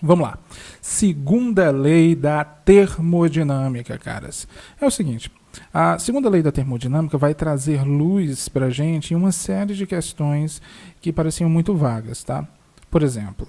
Vamos lá. Segunda lei da termodinâmica, caras. É o seguinte, a segunda lei da termodinâmica vai trazer luz para a gente em uma série de questões que pareciam muito vagas, tá? Por exemplo,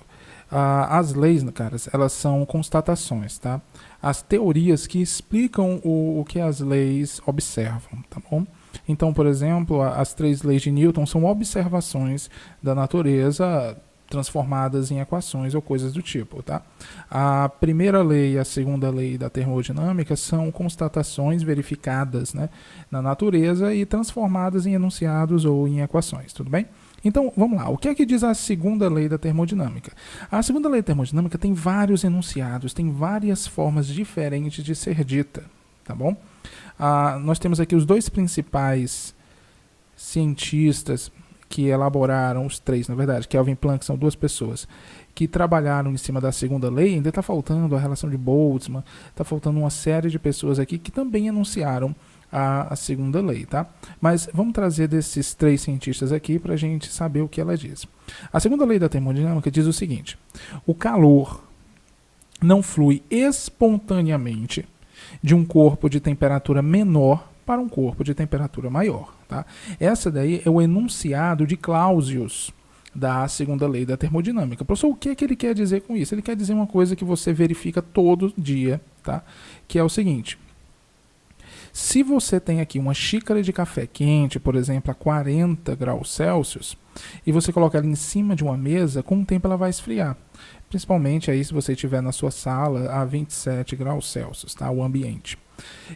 as leis, caras, elas são constatações, tá? As teorias que explicam o que as leis observam, tá bom? Então, por exemplo, as 3 leis de Newton são observações da natureza transformadas em equações ou coisas do tipo, tá? A primeira lei e a segunda lei da termodinâmica são constatações verificadas, né, na natureza e transformadas em enunciados ou em equações, tudo bem? Então, vamos lá. O que é que diz a segunda lei da termodinâmica? A segunda lei da termodinâmica tem vários enunciados, tem várias formas diferentes de ser dita, tá bom? Nós temos aqui os 2 principais cientistas que elaboraram, os 3, na verdade, Kelvin e Planck são 2 pessoas, que trabalharam em cima da segunda lei. Ainda está faltando a relação de Boltzmann, está faltando uma série de pessoas aqui que também enunciaram a segunda lei, tá? Mas vamos trazer desses 3 cientistas aqui para a gente saber o que ela diz. A segunda lei da termodinâmica diz o seguinte: o calor não flui espontaneamente de um corpo de temperatura menor para um corpo de temperatura maior, tá? Essa daí é o enunciado de Clausius da segunda lei da termodinâmica. Professor, o que é que ele quer dizer com isso? Ele quer dizer uma coisa que você verifica todo dia, tá? Que é o seguinte: se você tem aqui uma xícara de café quente, por exemplo, a 40 graus Celsius, e você coloca ela em cima de uma mesa, com o tempo ela vai esfriar. Principalmente aí se você estiver na sua sala a 27 graus Celsius, tá? O ambiente.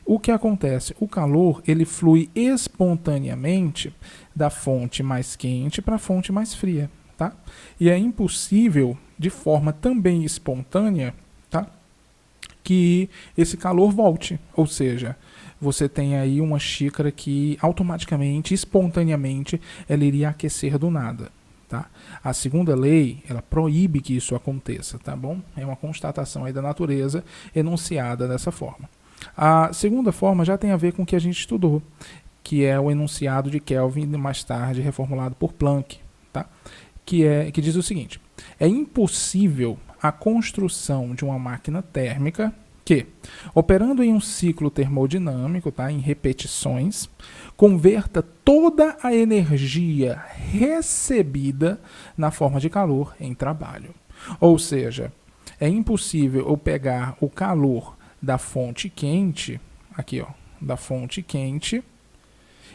O que acontece? O calor, ele flui espontaneamente da fonte mais quente para a fonte mais fria, tá? E é impossível, de forma também espontânea, tá, que esse calor volte. Ou seja, você tem aí uma xícara que automaticamente, espontaneamente, ela iria aquecer do nada. Tá? A segunda lei, ela proíbe que isso aconteça, tá bom? É uma constatação aí da natureza enunciada dessa forma. A segunda forma já tem a ver com o que a gente estudou, que é o enunciado de Kelvin, mais tarde reformulado por Planck, tá? Que diz o seguinte: é impossível a construção de uma máquina térmica que, operando em um ciclo termodinâmico, tá, em repetições, converta toda a energia recebida na forma de calor em trabalho. Ou seja, é impossível eu pegar o calor da fonte quente, aqui ó, da fonte quente,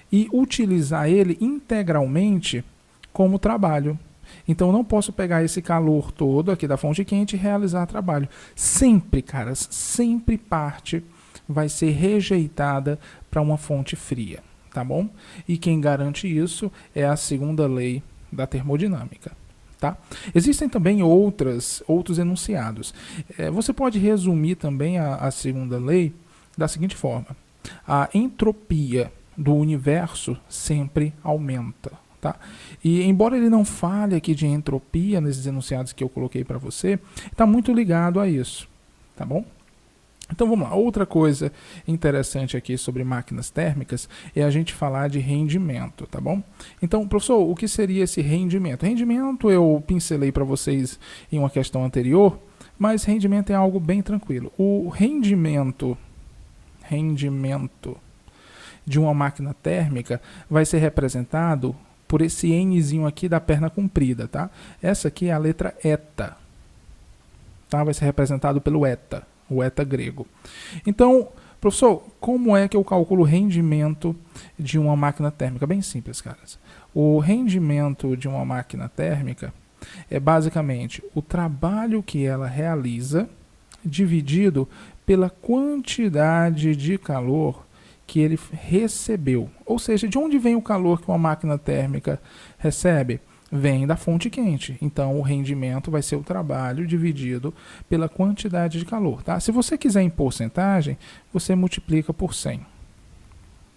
e utilizar ele integralmente como trabalho. Então eu não posso pegar esse calor todo aqui da fonte quente e realizar trabalho. Sempre, caras, sempre parte vai ser rejeitada para uma fonte fria, tá bom? E quem garante isso é a segunda lei da termodinâmica. Tá? Existem também outros enunciados. Você pode resumir também a segunda lei da seguinte forma: a entropia do universo sempre aumenta. Tá? E embora ele não fale aqui de entropia nesses enunciados que eu coloquei para você, está muito ligado a isso. Tá bom? Então vamos lá. Outra coisa interessante aqui sobre máquinas térmicas é a gente falar de rendimento, tá bom? Então, professor, o que seria esse rendimento? Rendimento eu pincelei para vocês em uma questão anterior, mas rendimento é algo bem tranquilo. O rendimento de uma máquina térmica vai ser representado por esse Nzinho aqui da perna comprida, tá? Essa aqui é a letra eta, tá? Vai ser representado pelo eta, o eta grego. Então, professor, como é que eu calculo o rendimento de uma máquina térmica? Bem simples, caras. O rendimento de uma máquina térmica é basicamente o trabalho que ela realiza dividido pela quantidade de calor que ele recebeu. Ou seja, de onde vem o calor que uma máquina térmica recebe? Vem da fonte quente. Então, o rendimento vai ser o trabalho dividido pela quantidade de calor. Tá? Se você quiser em porcentagem, você multiplica por 100.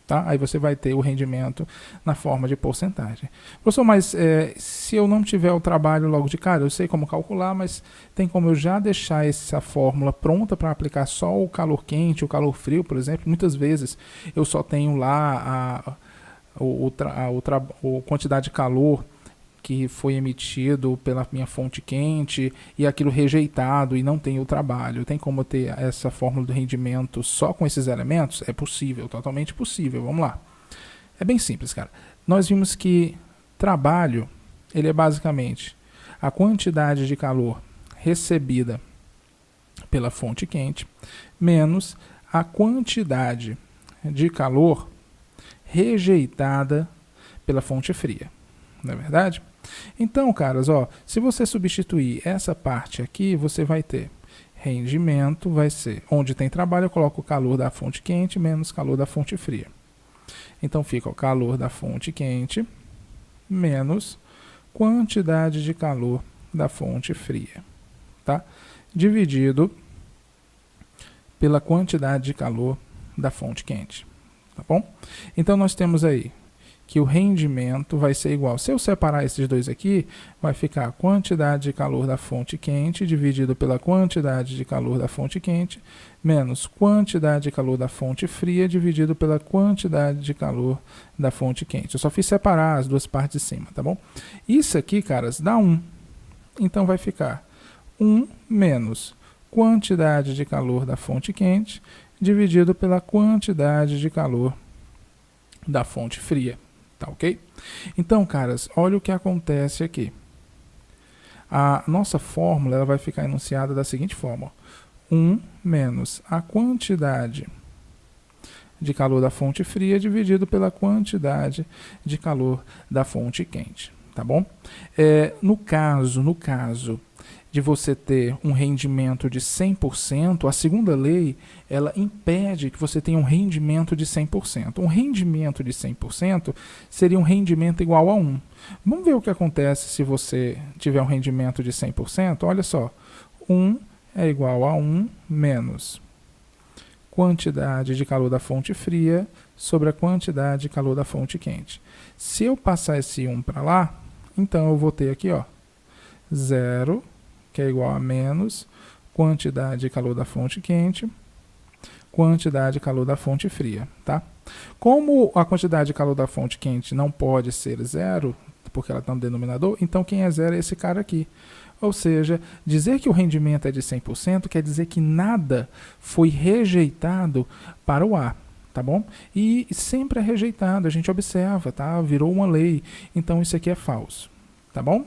Tá? Aí você vai ter o rendimento na forma de porcentagem. Professor, mas se eu não tiver o trabalho logo de cara, eu sei como calcular, mas tem como eu já deixar essa fórmula pronta para aplicar só o calor quente, o calor frio, por exemplo. Muitas vezes eu só tenho lá a quantidade de calor que foi emitido pela minha fonte quente e aquilo rejeitado e não tem o trabalho. Tem como ter essa fórmula do rendimento só com esses elementos? É possível, totalmente possível. Vamos lá. É bem simples, cara. Nós vimos que trabalho, ele é basicamente a quantidade de calor recebida pela fonte quente menos a quantidade de calor rejeitada pela fonte fria. Não é verdade? Então, caras, ó, se você substituir essa parte aqui, você vai ter rendimento, vai ser, onde tem trabalho, eu coloco o calor da fonte quente menos calor da fonte fria. Então fica o calor da fonte quente menos quantidade de calor da fonte fria, tá? Dividido pela quantidade de calor da fonte quente, tá bom? Então nós temos aí que o rendimento vai ser igual. Se eu separar esses dois aqui, vai ficar a quantidade de calor da fonte quente dividido pela quantidade de calor da fonte quente menos quantidade de calor da fonte fria dividido pela quantidade de calor da fonte quente. Eu só fiz separar as duas partes de cima, tá bom? Isso aqui, caras, dá 1. Então vai ficar 1 menos quantidade de calor da fonte quente dividido pela quantidade de calor da fonte fria. Tá ok? Então, caras, olha o que acontece aqui. A nossa fórmula ela vai ficar enunciada da seguinte forma. 1 menos a quantidade de calor da fonte fria dividido pela quantidade de calor da fonte quente. Tá bom? No caso de você ter um rendimento de 100%, a segunda lei, ela impede que você tenha um rendimento de 100%. Um rendimento de 100% seria um rendimento igual a 1. Vamos ver o que acontece se você tiver um rendimento de 100%? Olha só, 1 é igual a 1 menos quantidade de calor da fonte fria sobre a quantidade de calor da fonte quente. Se eu passar esse 1 para lá, então eu vou ter aqui, ó, 0, que é igual a menos quantidade de calor da fonte quente, quantidade de calor da fonte fria, tá? Como a quantidade de calor da fonte quente não pode ser 0, porque ela está no denominador, então quem é 0 é esse cara aqui. Ou seja, dizer que o rendimento é de 100% quer dizer que nada foi rejeitado para o ar, tá bom? E sempre é rejeitado, a gente observa, tá? Virou uma lei, então isso aqui é falso, tá bom?